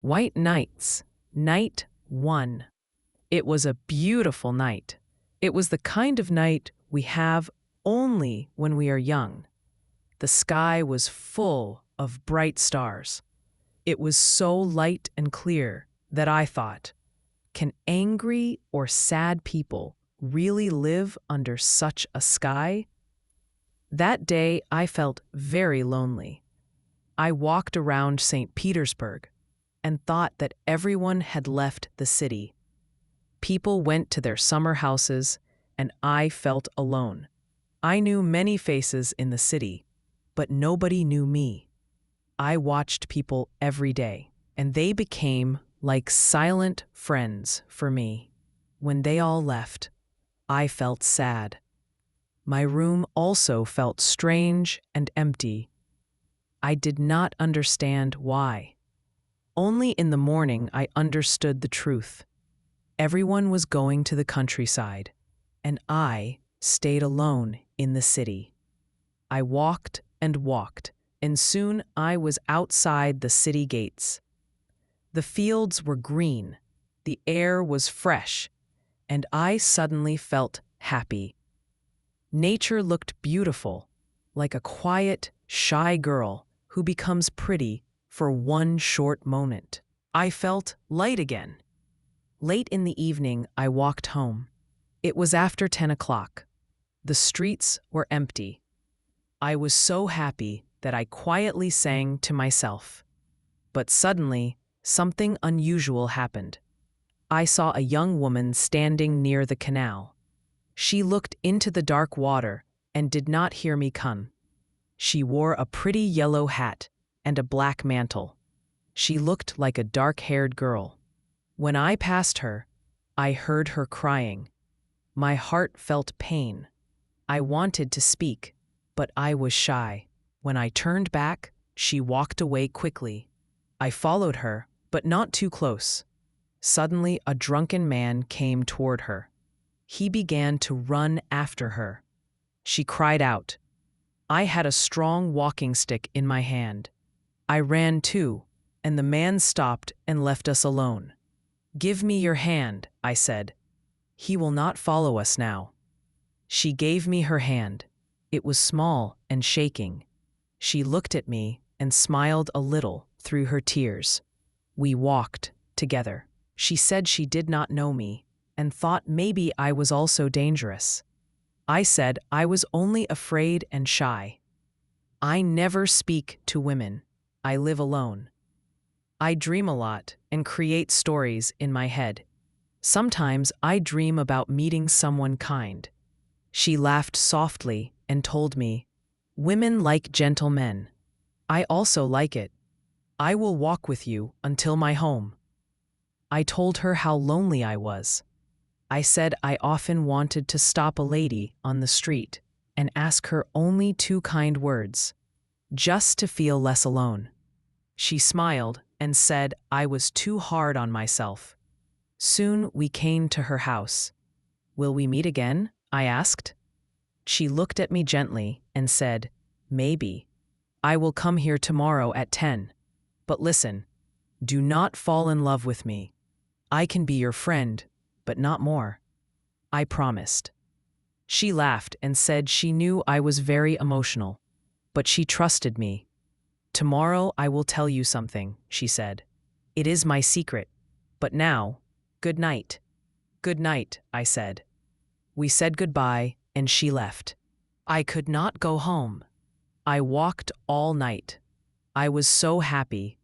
White Nights, Night 1. It was a beautiful night. It was the kind of night we have only when we are young. The sky was full of bright stars. It was so light and clear that I thought, can angry or sad people really live under such a sky? That day I felt very lonely. I walked around St. Petersburg and thought that everyone had left the city. People went to their summer houses, and I felt alone. I knew many faces in the city, but nobody knew me. I watched people every day, and they became like silent friends for me. When they all left, I felt sad. My room also felt strange and empty. I did not understand why. Only in the morning I understood the truth. Everyone was going to the countryside, and I stayed alone in the city. I walked and walked, and soon I was outside the city gates. The fields were green, the air was fresh, and I suddenly felt happy. Nature looked beautiful, like a quiet, shy girl who becomes pretty for one short moment. I felt light again. Late in the evening, I walked home. It was after 10 o'clock. The streets were empty. I was so happy that I quietly sang to myself. But suddenly, something unusual happened. I saw a young woman standing near the canal. She looked into the dark water and did not hear me come. She wore a pretty yellow hat and a black mantle. She looked like a dark-haired girl. When I passed her, I heard her crying. My heart felt pain. I wanted to speak, but I was shy. When I turned back, she walked away quickly. I followed her, but not too close. Suddenly, a drunken man came toward her. He began to run after her. She cried out. I had a strong walking stick in my hand. I ran too, and the man stopped and left us alone. Give me your hand, I said. He will not follow us now. She gave me her hand. It was small and shaking. She looked at me and smiled a little through her tears. We walked together. She said she did not know me and thought maybe I was also dangerous. I said I was only afraid and shy. I never speak to women. I live alone. I dream a lot and create stories in my head. Sometimes I dream about meeting someone kind. She laughed softly and told me, women like gentle men. I also like it. I will walk with you until my home. I told her how lonely I was. I said I often wanted to stop a lady on the street and ask her only 2 kind words, just to feel less alone. She smiled and said I was too hard on myself. Soon we came to her house. Will we meet again? I asked. She looked at me gently and said, maybe. I will come here tomorrow at 10. But listen, do not fall in love with me. I can be your friend, but not more. I promised. She laughed and said she knew I was very emotional, but she trusted me. Tomorrow I will tell you something, she said. It is my secret. But now, good night. Good night, I said. We said goodbye, and she left. I could not go home. I walked all night. I was so happy.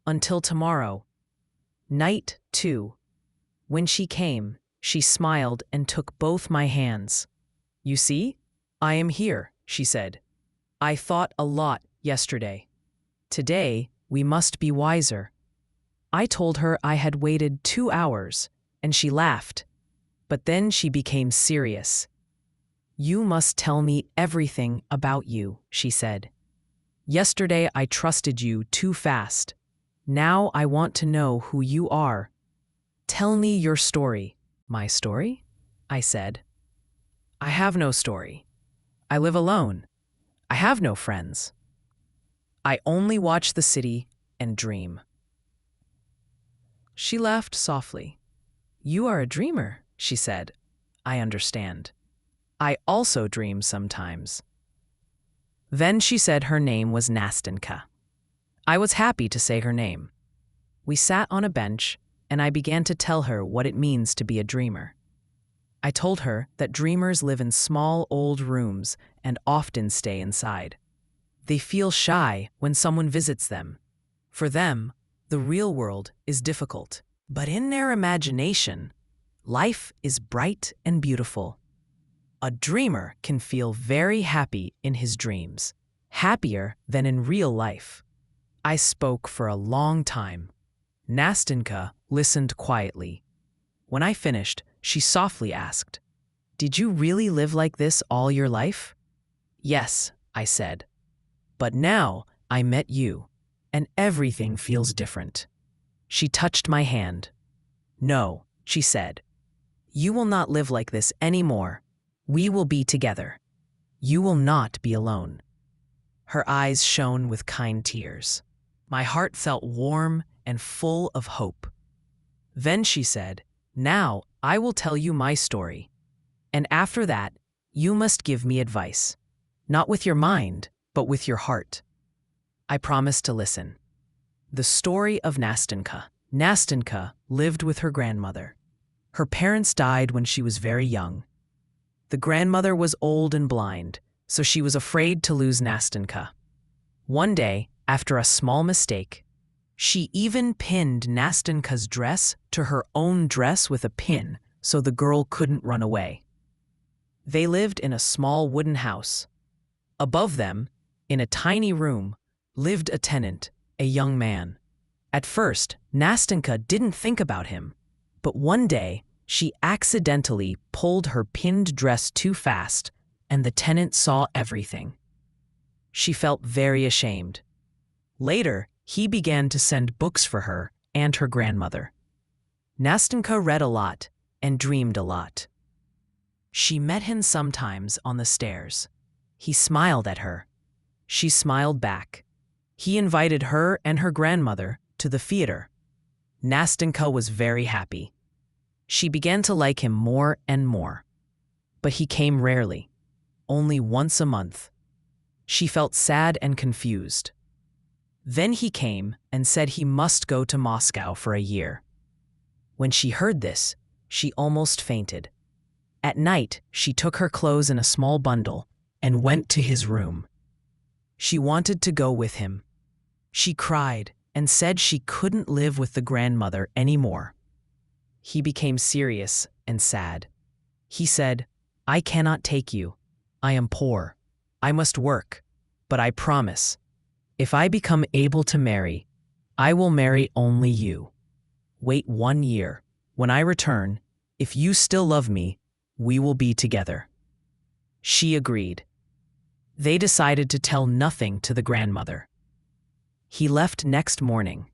Until tomorrow. Night 2. When she came, she smiled and took both my hands. You see? I am here, she said. I thought a lot yesterday. Today, we must be wiser. I told her I had waited 2 hours, and she laughed. But then she became serious. You must tell me everything about you, she said. Yesterday I trusted you too fast. Now I want to know who you are. Tell me your story. My story? I said. I have no story. I live alone. I have no friends. I only watch the city and dream. She laughed softly. "You are a dreamer," she said. "I understand. I also dream sometimes." Then she said her name was Nastenka. I was happy to say her name. We sat on a bench, and I began to tell her what it means to be a dreamer. I told her that dreamers live in small old rooms and often stay inside. They feel shy when someone visits them. For them, the real world is difficult. But in their imagination, life is bright and beautiful. A dreamer can feel very happy in his dreams, happier than in real life. I spoke for a long time. Nastenka listened quietly. When I finished, she softly asked, "Did you really live like this all your life?" "Yes," I said. "But now I met you, and everything feels different." She touched my hand. "No," she said. "You will not live like this anymore. We will be together. You will not be alone." Her eyes shone with kind tears. My heart felt warm and full of hope. Then she said, "Now I will tell you my story. And after that, you must give me advice. Not with your mind, but with your heart." I promised to listen. The story of Nastenka. Nastenka lived with her grandmother. Her parents died when she was very young. The grandmother was old and blind, so she was afraid to lose Nastenka. One day, after a small mistake, she even pinned Nastenka's dress to her own dress with a pin so the girl couldn't run away. They lived in a small wooden house. Above them, in a tiny room, lived a tenant, a young man. At first, Nastenka didn't think about him, but one day, she accidentally pulled her pinned dress too fast, and the tenant saw everything. She felt very ashamed. Later, he began to send books for her and her grandmother. Nastenka read a lot and dreamed a lot. She met him sometimes on the stairs. He smiled at her. She smiled back. He invited her and her grandmother to the theater. Nastenka was very happy. She began to like him more and more. But he came rarely, only once a month. She felt sad and confused. Then he came and said he must go to Moscow for a year. When she heard this, she almost fainted. At night, she took her clothes in a small bundle and went to his room. She wanted to go with him. She cried and said she couldn't live with the grandmother anymore. He became serious and sad. He said, "I cannot take you. I am poor. I must work. But I promise, if I become able to marry, I will marry only you. Wait 1 year. When I return, if you still love me, we will be together." She agreed. They decided to tell nothing to the grandmother. He left next morning.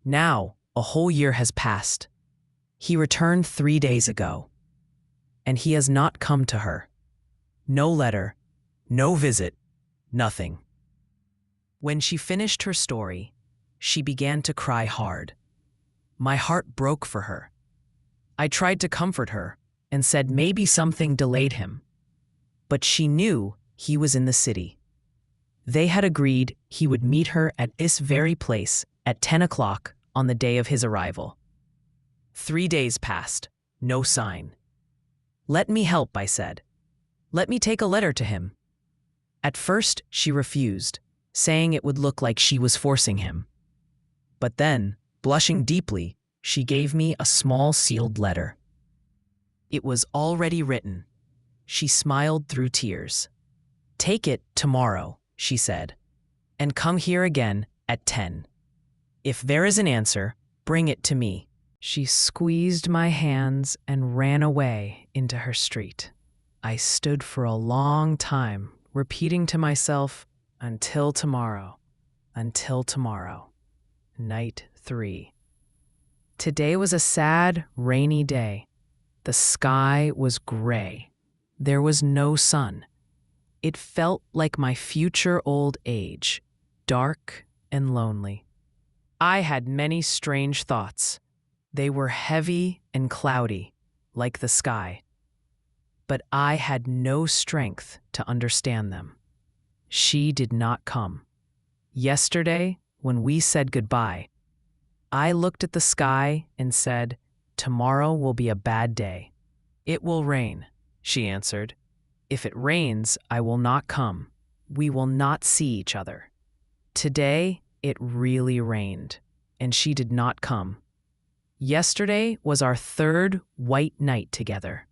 Now, a whole year has passed. He returned 3 days ago. And he has not come to her. No letter, no visit, nothing. When she finished her story, she began to cry hard. My heart broke for her. I tried to comfort her and said maybe something delayed him. But she knew he was in the city. They had agreed he would meet her at this very place at 10 o'clock on the day of his arrival. 3 days passed, no sign. "Let me help," I said. "Let me take a letter to him." At first, she refused, saying it would look like she was forcing him. But then, blushing deeply, she gave me a small sealed letter. It was already written. She smiled through tears. "Take it tomorrow," she said, "and come here again at 10. If there is an answer, bring it to me." She squeezed my hands and ran away into her street. I stood for a long time, repeating to myself, "Until tomorrow, until tomorrow." Night 3. Today was a sad, rainy day. The sky was gray. There was no sun. It felt like my future old age, dark and lonely. I had many strange thoughts. They were heavy and cloudy, like the sky. But I had no strength to understand them. She did not come. Yesterday, when we said goodbye, I looked at the sky and said, "Tomorrow will be a bad day." "It will rain," she answered. "If it rains, I will not come. We will not see each other." Today, it really rained, and she did not come. Yesterday was our third white night together.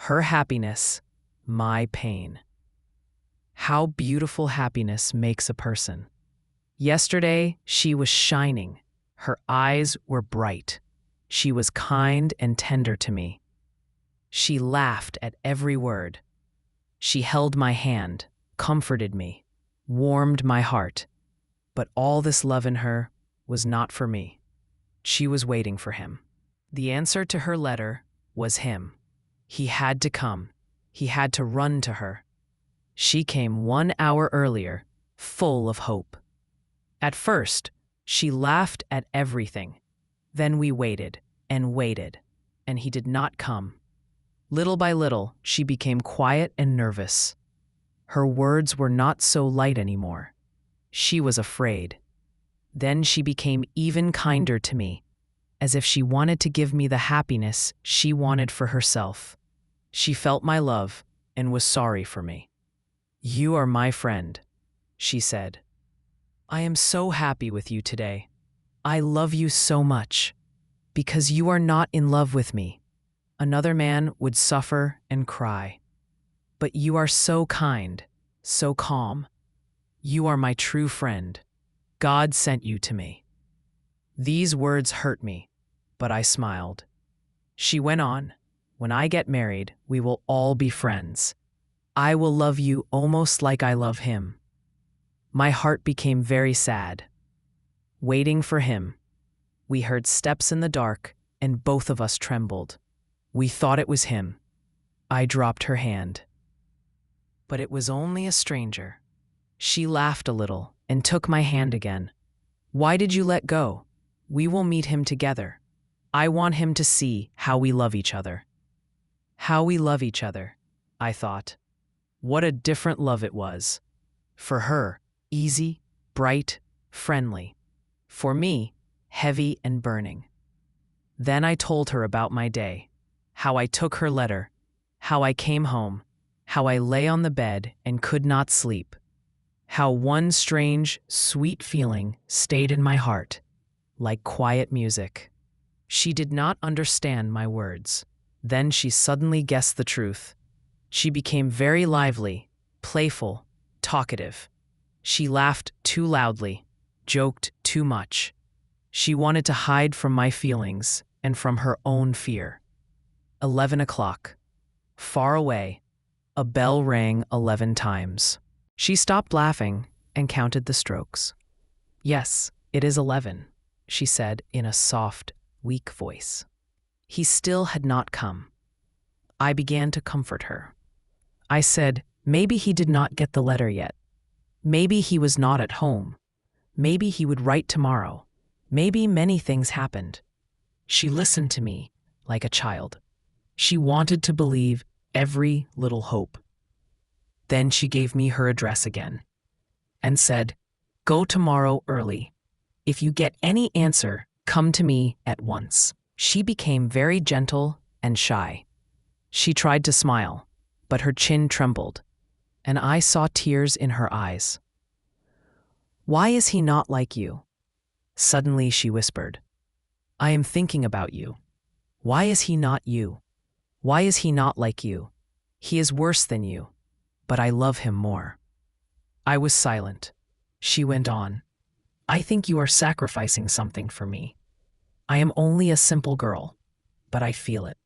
Her happiness, my pain. How beautiful happiness makes a person. Yesterday, she was shining. Her eyes were bright. She was kind and tender to me. She laughed at every word. She held my hand, comforted me, warmed my heart. But all this love in her was not for me. She was waiting for him. The answer to her letter was him. He had to come. He had to run to her. She came 1 hour earlier, full of hope. At first, she laughed at everything. Then we waited, and he did not come. Little by little, she became quiet and nervous. Her words were not so light anymore. She was afraid. Then she became even kinder to me, as if she wanted to give me the happiness she wanted for herself. She felt my love and was sorry for me. "You are my friend," she said. "I am so happy with you today. I love you so much. Because you are not in love with me. Another man would suffer and cry. But you are so kind, so calm. You are my true friend. God sent you to me." These words hurt me, but I smiled. She went on, "When I get married, we will all be friends. I will love you almost like I love him." My heart became very sad. Waiting for him, we heard steps in the dark, and both of us trembled. We thought it was him. I dropped her hand. But it was only a stranger. She laughed a little and took my hand again. "Why did you let go? We will meet him together. I want him to see how we love each other." How we love each other, I thought. What a different love it was. For her, easy, bright, friendly. For me, heavy and burning. Then I told her about my day, how I took her letter, how I came home, how I lay on the bed and could not sleep, how one strange, sweet feeling stayed in my heart, like quiet music. She did not understand my words. Then she suddenly guessed the truth. She became very lively, playful, talkative. She laughed too loudly, joked too much. She wanted to hide from my feelings and from her own fear. 11 o'clock. Far away, a bell rang 11 times. She stopped laughing and counted the strokes. "Yes, it is 11, she said in a soft, weak voice. He still had not come. I began to comfort her. I said, maybe he did not get the letter yet. Maybe he was not at home. Maybe he would write tomorrow. Maybe many things happened. She listened to me like a child. She wanted to believe every little hope. Then she gave me her address again and said, "Go tomorrow early. If you get any answer, come to me at once." She became very gentle and shy. She tried to smile, but her chin trembled, and I saw tears in her eyes. "Why is he not like you?" Suddenly she whispered, "I am thinking about you. Why is he not you? Why is he not like you? He is worse than you, but I love him more." I was silent. She went on, "I think you are sacrificing something for me. I am only a simple girl, but I feel it.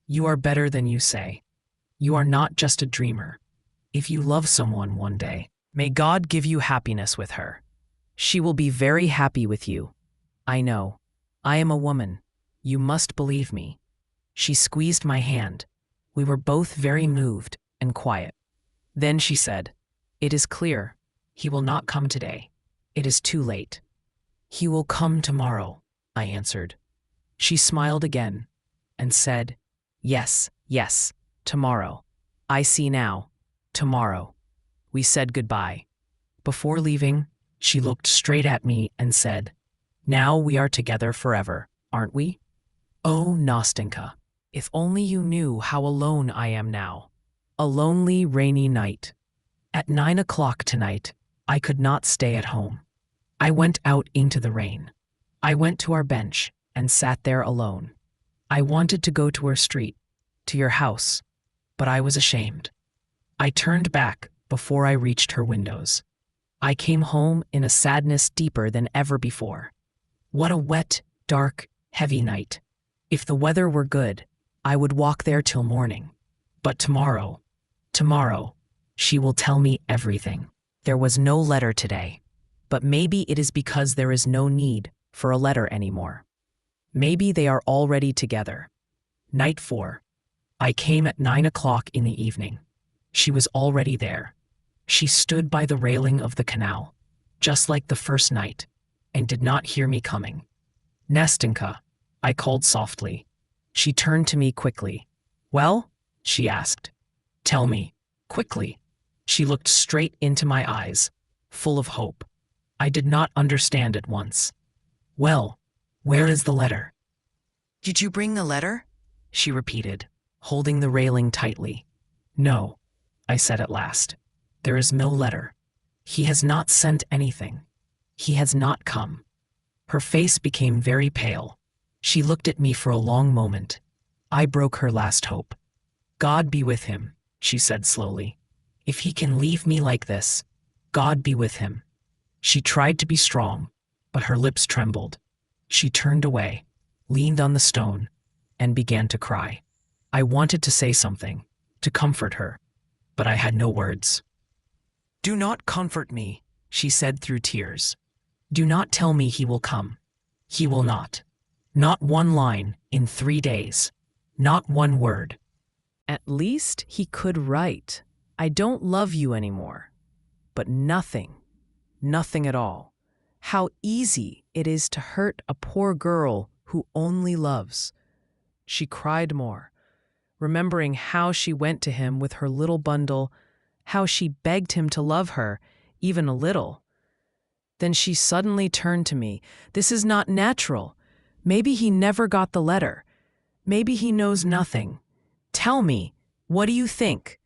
You are better than you say. You are not just a dreamer. If you love someone one day, may God give you happiness with her. She will be very happy with you. I know. I am a woman. You must believe me." She squeezed my hand. We were both very moved and quiet. Then she said, "It is clear. He will not come today. It is too late." "He will come tomorrow," I answered. She smiled again and said, "Yes, yes, tomorrow. I see now. Tomorrow." We said goodbye. Before leaving, she looked straight at me and said, "Now we are together forever, aren't we?" Oh, Nastenka, if only you knew how alone I am now. A lonely, rainy night. At 9 o'clock tonight, I could not stay at home. I went out into the rain. I went to our bench and sat there alone. I wanted to go to our street, to your house, but I was ashamed. I turned back before I reached her windows. I came home in a sadness deeper than ever before. What a wet, dark, heavy night. If the weather were good, I would walk there till morning. But tomorrow, she will tell me everything. There was no letter today, but maybe it is because there is no need for a letter anymore. Maybe they are already together. Night 4. I came at 9 o'clock in the evening. She was already there. She stood by the railing of the canal, just like the first night, and did not hear me coming. "Nastenka," I called softly. She turned to me quickly. "Well?" she asked. "Tell me, quickly." She looked straight into my eyes, full of hope. I did not understand at once. "Well, where is the letter?" "Did you bring the letter?" she repeated, holding the railing tightly. "No," I said at last. "There is no letter. He has not sent anything. He has not come." Her face became very pale. She looked at me for a long moment. I broke her last hope. "God be with him," she said slowly. "If he can leave me like this, God be with him." She tried to be strong, but her lips trembled. She turned away, leaned on the stone, and began to cry. I wanted to say something, to comfort her, but I had no words. "Do not comfort me," she said through tears. "Do not tell me he will come. He will not. Not one line in 3 days. Not one word." At least he could write, "I don't love you anymore." But nothing at all. How easy it is to hurt a poor girl who only loves. She cried more, remembering how she went to him with her little bundle, how she begged him to love her, even a little. Then she suddenly turned to me. "This is not natural. Maybe he never got the letter. Maybe he knows nothing. Tell me, what do you think?"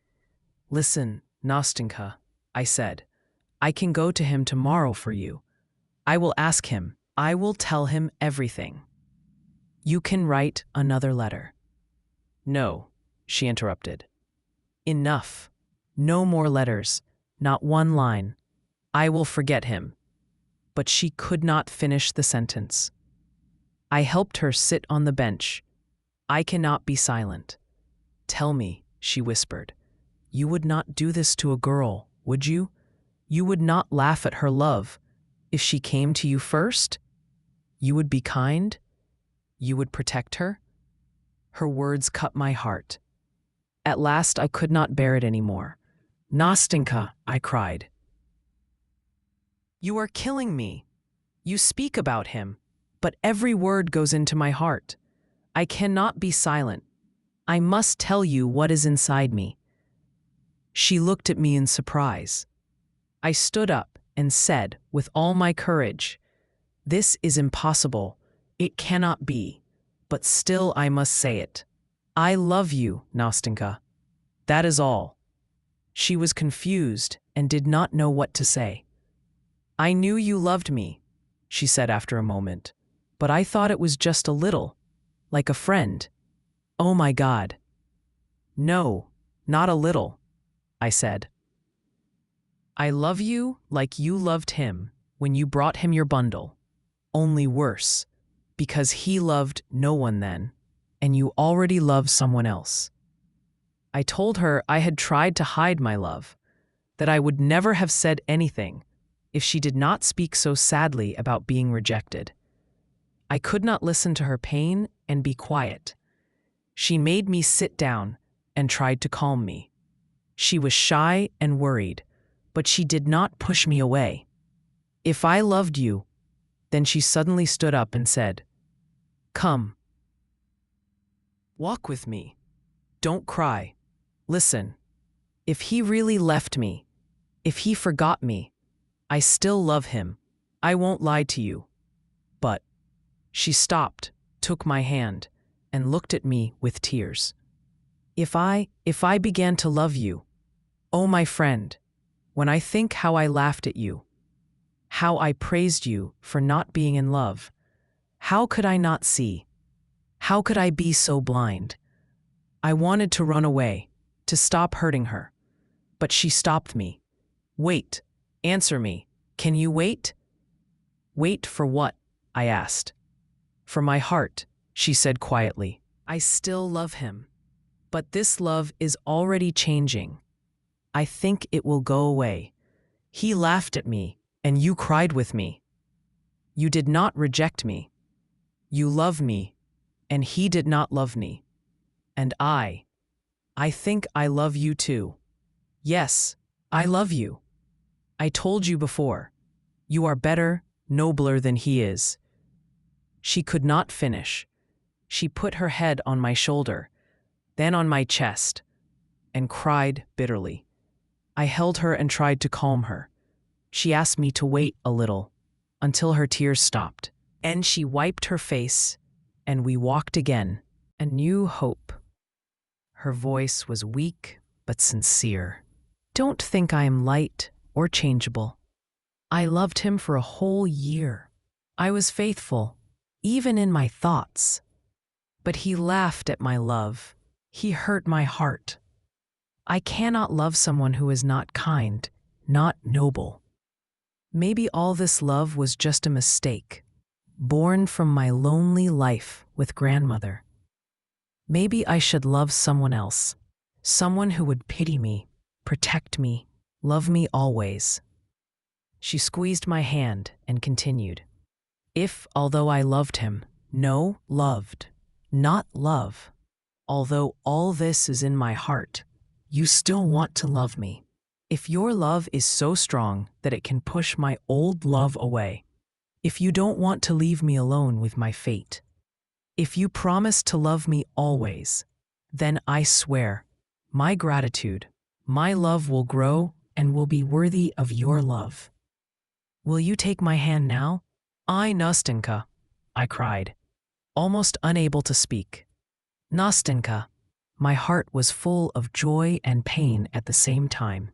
"Listen, Nastenka," I said. "I can go to him tomorrow for you. I will ask him. I will tell him everything. You can write another letter." "No," she interrupted. "Enough. No more letters. Not one line. I will forget him." But she could not finish the sentence. I helped her sit on the bench. "I cannot be silent. Tell me," she whispered. "You would not do this to a girl, would you? You would not laugh at her love if she came to you first? You would be kind? You would protect her?" Her words cut my heart. At last I could not bear it anymore. "Nastenka," I cried. "You are killing me. You speak about him, but every word goes into my heart. I cannot be silent. I must tell you what is inside me." She looked at me in surprise. I stood up and said with all my courage, "This is impossible. It cannot be. But still I must say it. I love you, Nastenka. That is all." She was confused and did not know what to say. "I knew you loved me," she said after a moment, "but I thought it was just a little, like a friend." "Oh my God." "No, not a little," I said. "I love you like you loved him when you brought him your bundle, only worse, because he loved no one then, and you already love someone else." I told her I had tried to hide my love, that I would never have said anything if she did not speak so sadly about being rejected. I could not listen to her pain and be quiet. She made me sit down and tried to calm me. She was shy and worried, but she did not push me away. "If I loved you," then she suddenly stood up and said, "Come, Walk with me. Don't cry. Listen. If he really left me, if he forgot me, I still love him. I won't lie to you. But she stopped, took my hand, and looked at me with tears. If I began to love you, oh my friend, when I think how I laughed at you, how I praised you for not being in love, how could I not see? How could I be so blind? I wanted to run away, to stop hurting her. But she stopped me. Wait, answer me. Can you wait? Wait for what? I asked. For my heart, she said quietly. I still love him. But this love is already changing. I think it will go away. He laughed at me, and you cried with me. You did not reject me. You love me, and he did not love me. And I think I love you too. Yes, I love you. I told you before. You are better, nobler than he is. She could not finish. She put her head on my shoulder, then on my chest, and cried bitterly. I held her and tried to calm her. She asked me to wait a little, until her tears stopped. And she wiped her face, and we walked again, a new hope. Her voice was weak but sincere. Don't think I am light or changeable. I loved him for a whole year. I was faithful, even in my thoughts. But he laughed at my love. He hurt my heart. I cannot love someone who is not kind, not noble. Maybe all this love was just a mistake, born from my lonely life with grandmother. Maybe I should love someone else, someone who would pity me, protect me, love me always. She squeezed my hand and continued. If, although I loved him, no, loved, not love, although all this is in my heart, you still want to love me. If your love is so strong that it can push my old love away, if you don't want to leave me alone with my fate, if you promise to love me always, then I swear, my gratitude, my love will grow and will be worthy of your love. Will you take my hand now? Nastenka, I cried, almost unable to speak. Nastenka. My heart was full of joy and pain at the same time.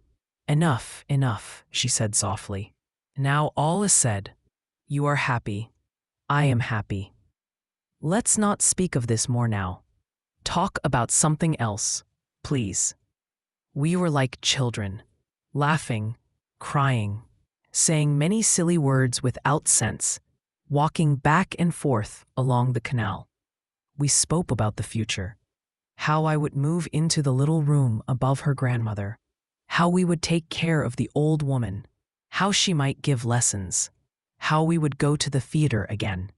Enough, enough, she said softly. Now all is said. You are happy. I am happy. Let's not speak of this more now. Talk about something else, please. We were like children, laughing, crying, saying many silly words without sense, walking back and forth along the canal. We spoke about the future, how I would move into the little room above her grandmother, how we would take care of the old woman, how she might give lessons, how we would go to the theater again.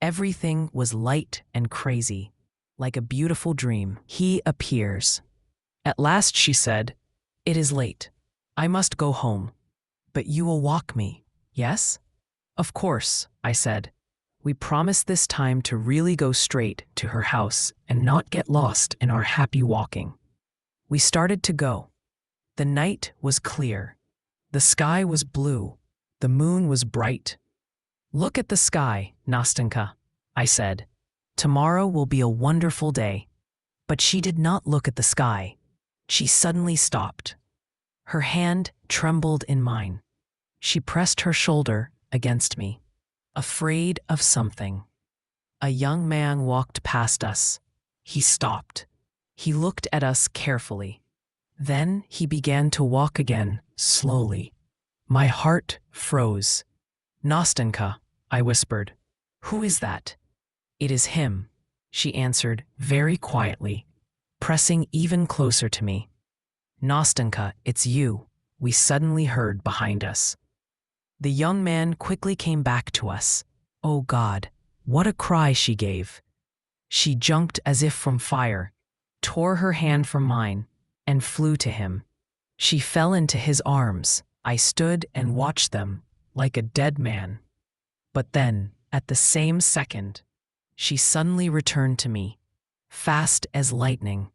Everything was light and crazy, like a beautiful dream. He appears. At last she said, "It is late. I must go home. But you will walk me, yes?" "Of course," I said. We promised this time to really go straight to her house and not get lost in our happy walking. We started to go. The night was clear. The sky was blue. The moon was bright. "Look at the sky, Nastenka," I said. "Tomorrow will be a wonderful day." But she did not look at the sky. She suddenly stopped. Her hand trembled in mine. She pressed her shoulder against me, afraid of something. A young man walked past us. He stopped. He looked at us carefully. Then he began to walk again, slowly. My heart froze. "Nastenka," I whispered. "Who is that?" "It is him," she answered very quietly, pressing even closer to me. "Nastenka, it's you," we suddenly heard behind us. The young man quickly came back to us. Oh God, what a cry she gave. She jumped as if from fire, tore her hand from mine, and flew to him. She fell into his arms. I stood and watched them, like a dead man. But then, at the same second, she suddenly returned to me, fast as lightning,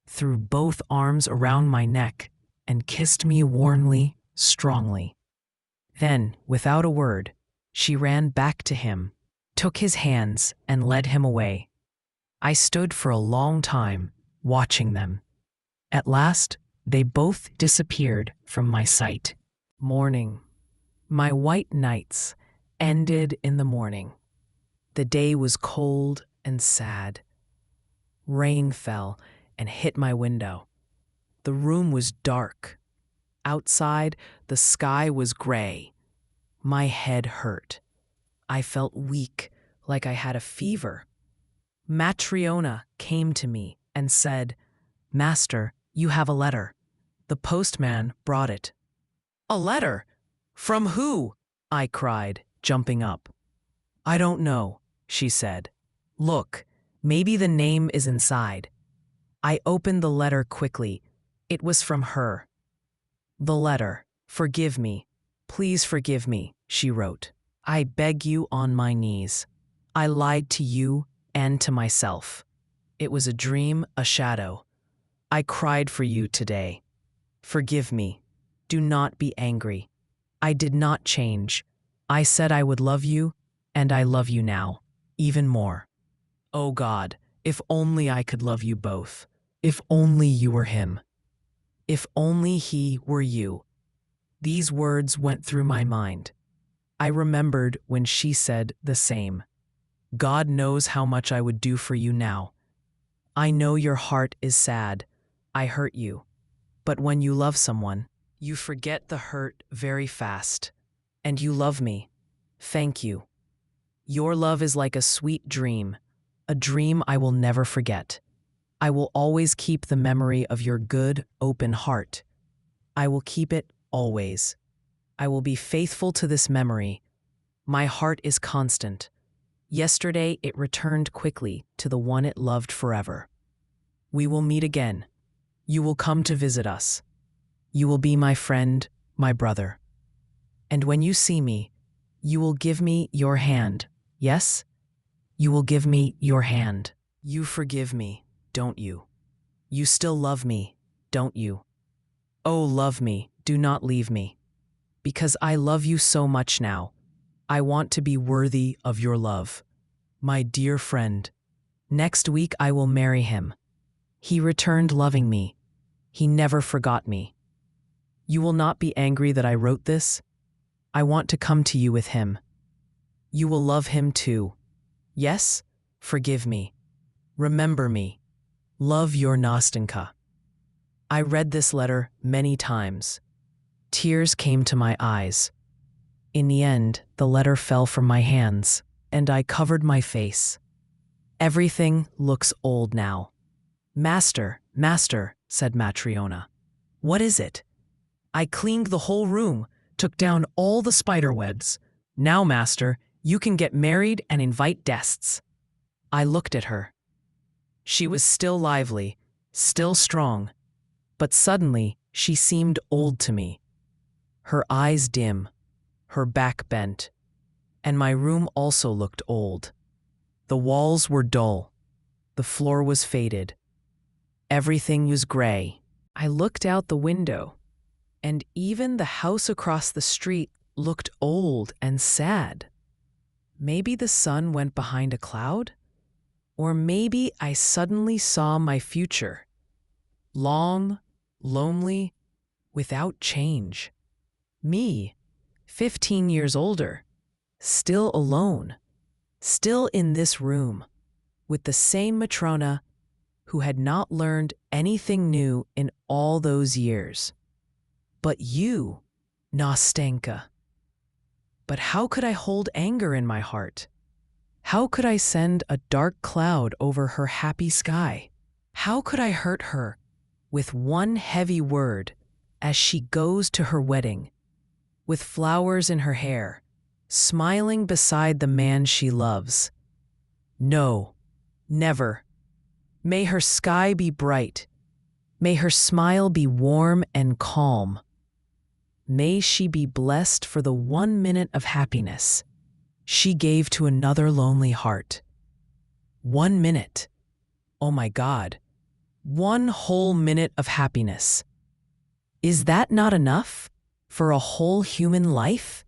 threw both arms around my neck, and kissed me warmly, strongly. Then, without a word, she ran back to him, took his hands, and led him away. I stood for a long time, watching them. At last, they both disappeared from my sight. Morning. My white nights ended in the morning. The day was cold and sad. Rain fell and hit my window. The room was dark. Outside, the sky was gray. My head hurt. I felt weak, like I had a fever. Matryona came to me and said, "Master, you have a letter." The postman brought it. "A letter? From who?" I cried, jumping up. "I don't know," she said. "Look, maybe the name is inside." I opened the letter quickly. It was from her. The letter, "Forgive me. Please forgive me," she wrote. "I beg you on my knees. I lied to you and to myself. It was a dream, a shadow. I cried for you today. Forgive me. Do not be angry. I did not change. I said I would love you, and I love you now, even more. Oh God, if only I could love you both. If only you were him. If only he were you." These words went through my mind. I remembered when she said the same. God knows how much I would do for you now. I know your heart is sad. I hurt you. But when you love someone, you forget the hurt very fast. And you love me. Thank you. Your love is like a sweet dream, a dream I will never forget. I will always keep the memory of your good, open heart. I will keep it always. I will be faithful to this memory. My heart is constant. Yesterday it returned quickly to the one it loved forever. We will meet again. You will come to visit us. You will be my friend, my brother. And when you see me, you will give me your hand. Yes? You will give me your hand. You forgive me, don't you? You still love me, don't you? Oh, love me, do not leave me. Because I love you so much now. I want to be worthy of your love. My dear friend, next week I will marry him. He returned loving me. He never forgot me. You will not be angry that I wrote this? I want to come to you with him. You will love him too. Yes? Forgive me. Remember me. Love your Nastenka. I read this letter many times. Tears came to my eyes. In the end, the letter fell from my hands, and I covered my face. Everything looks old now. "Master, master," said Matryona. "What is it?" "I cleaned the whole room, took down all the spider webs. Now, master, you can get married and invite guests." I looked at her. She was still lively, still strong, but suddenly she seemed old to me. Her eyes dim, her back bent, and my room also looked old. The walls were dull, the floor was faded, everything was gray. I looked out the window, and even the house across the street looked old and sad. Maybe the sun went behind a cloud? Or maybe I suddenly saw my future, long, lonely, without change. Me, 15 years older, still alone, still in this room, with the same Matrona who had not learned anything new in all those years. But you, Nastenka. But how could I hold anger in my heart? How could I send a dark cloud over her happy sky? How could I hurt her with one heavy word as she goes to her wedding, with flowers in her hair, smiling beside the man she loves? No, never. May her sky be bright. May her smile be warm and calm. May she be blessed for the 1 minute of happiness she gave to another lonely heart. 1 minute. Oh my God, 1 whole minute of happiness. Is that not enough for a whole human life?